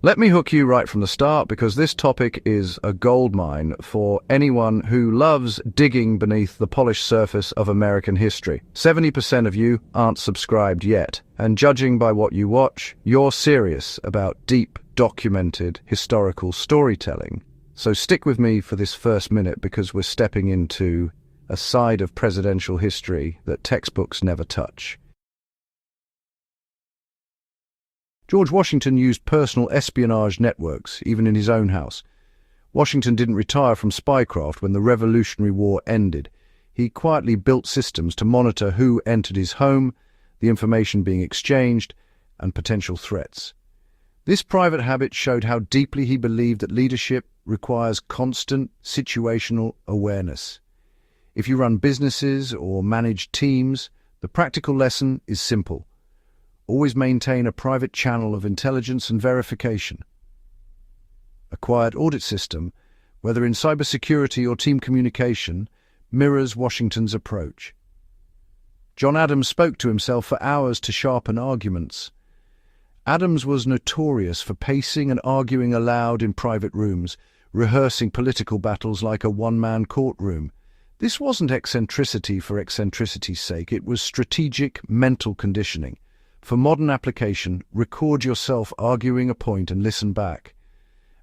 Let me hook you right from the start because this topic is a goldmine for anyone who loves digging beneath the polished surface of American history. 70% of you aren't subscribed yet, and judging by what you watch, you're serious about deep, documented historical storytelling. So stick with me for this first minute because we're stepping into a side of presidential history that textbooks never touch. George Washington used personal espionage networks, even in his own house. Washington didn't retire from spycraft when the Revolutionary War ended. He quietly built systems to monitor who entered his home, the information being exchanged, and potential threats. This private habit showed how deeply he believed that leadership requires constant situational awareness. If you run businesses or manage teams, the practical lesson is simple. Always maintain a private channel of intelligence and verification. A quiet audit system, whether in cybersecurity or team communication, mirrors Washington's approach. John Adams spoke to himself for hours to sharpen arguments. Adams was notorious for pacing and arguing aloud in private rooms, rehearsing political battles like a one-man courtroom. This wasn't eccentricity for eccentricity's sake, it was strategic mental conditioning. For modern application, record yourself arguing a point and listen back.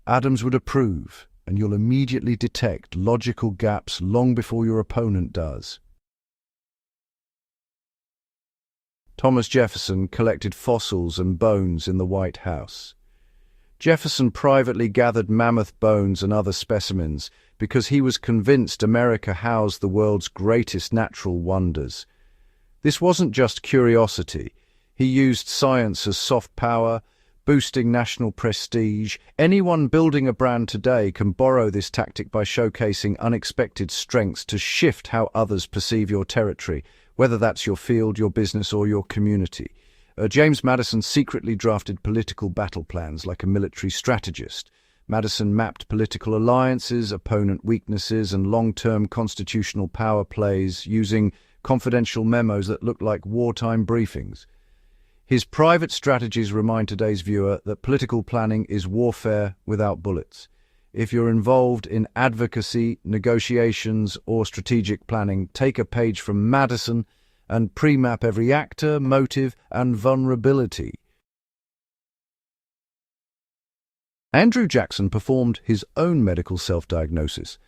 Adams would approve, and you'll immediately detect logical gaps long before your opponent does. Thomas Jefferson collected fossils and bones in the White House. Jefferson privately gathered mammoth bones and other specimens because he was convinced America housed the world's greatest natural wonders. This wasn't just curiosity. He used science as soft power, boosting national prestige. Anyone building a brand today can borrow this tactic by showcasing unexpected strengths to shift how others perceive your territory, whether that's your field, your business, or your community. James Madison secretly drafted political battle plans like a military strategist. Madison mapped political alliances, opponent weaknesses, and long-term constitutional power plays using confidential memos that looked like wartime briefings. His private strategies remind today's viewer that political planning is warfare without bullets. If you're involved in advocacy, negotiations, or strategic planning, take a page from Madison and pre-map every actor, motive, and vulnerability. Andrew Jackson performed his own medical self-diagnosis.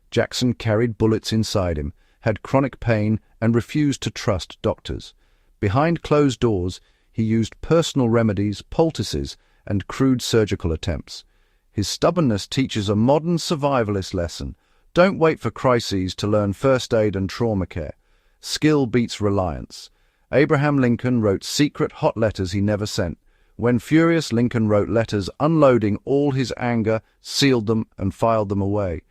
Jackson carried bullets inside him, had chronic pain, and refused to trust doctors. Behind closed doors, he used personal remedies, poultices, and crude surgical attempts. His stubbornness teaches a modern survivalist lesson. Don't wait for crises to learn first aid and trauma care. Skill beats reliance. Abraham Lincoln wrote secret hot letters he never sent. When furious, Lincoln wrote letters unloading all his anger, sealed them, and filed them away.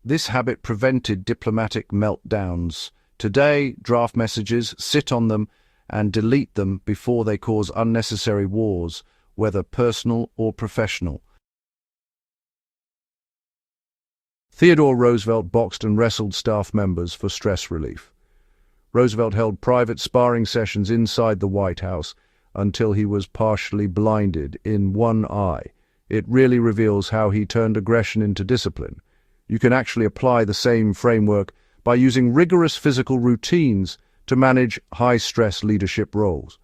This habit prevented diplomatic meltdowns. Today, draft messages, sit on them, and delete them before they cause unnecessary wars, whether personal or professional. Theodore Roosevelt boxed and wrestled staff members for stress relief. Roosevelt held private sparring sessions inside the White House until he was partially blinded in one eye. It really reveals how he turned aggression into discipline. You can actually apply the same framework by using rigorous physical routines to manage high-stress leadership roles.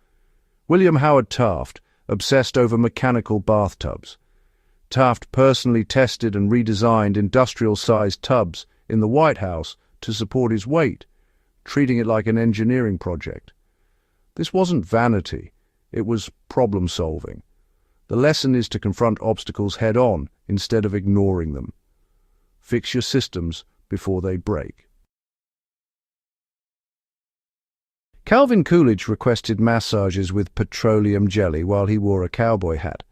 William Howard Taft obsessed over mechanical bathtubs. Taft personally tested and redesigned industrial-sized tubs in the White House to support his weight, treating it like an engineering project. This wasn't vanity, it was problem-solving. The lesson is to confront obstacles head-on instead of ignoring them. Fix your systems before they break. Calvin Coolidge requested massages with petroleum jelly while he wore a cowboy hat.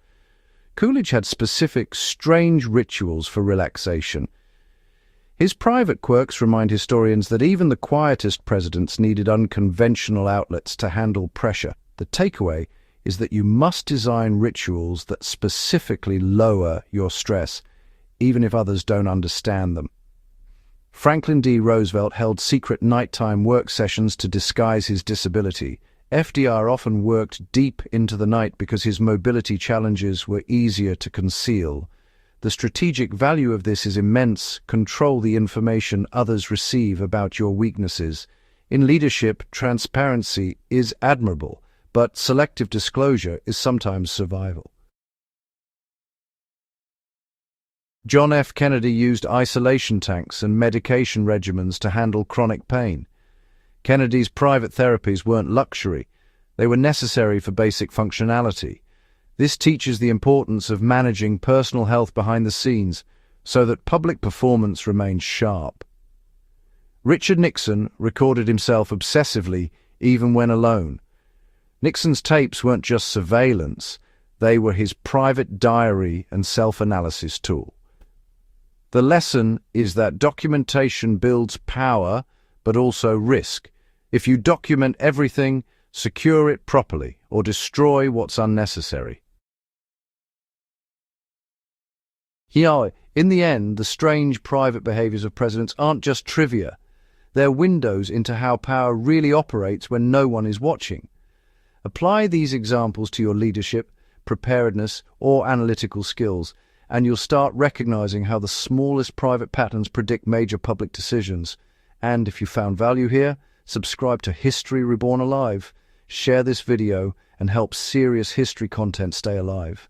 Coolidge had specific, strange rituals for relaxation. His private quirks remind historians that even the quietest presidents needed unconventional outlets to handle pressure. The takeaway is that you must design rituals that specifically lower your stress, even if others don't understand them. Franklin D. Roosevelt held secret nighttime work sessions to disguise his disability. FDR often worked deep into the night because his mobility challenges were easier to conceal. The strategic value of this is immense. Control the information others receive about your weaknesses. In leadership, transparency is admirable, but selective disclosure is sometimes survival. John F. Kennedy used isolation tanks and medication regimens to handle chronic pain. Kennedy's private therapies weren't luxury. They were necessary for basic functionality. This teaches the importance of managing personal health behind the scenes so that public performance remains sharp. Richard Nixon recorded himself obsessively even when alone. Nixon's tapes weren't just surveillance, they were his private diary and self-analysis tool. The lesson is that documentation builds power, but also risk. If you document everything, secure it properly, or destroy what's unnecessary. In the end, the strange private behaviors of presidents aren't just trivia. They're windows into how power really operates when no one is watching. Apply these examples to your leadership, preparedness, or analytical skills, and you'll start recognizing how the smallest private patterns predict major public decisions. And if you found value here, subscribe to History Reborn Alive, share this video, and help serious history content stay alive.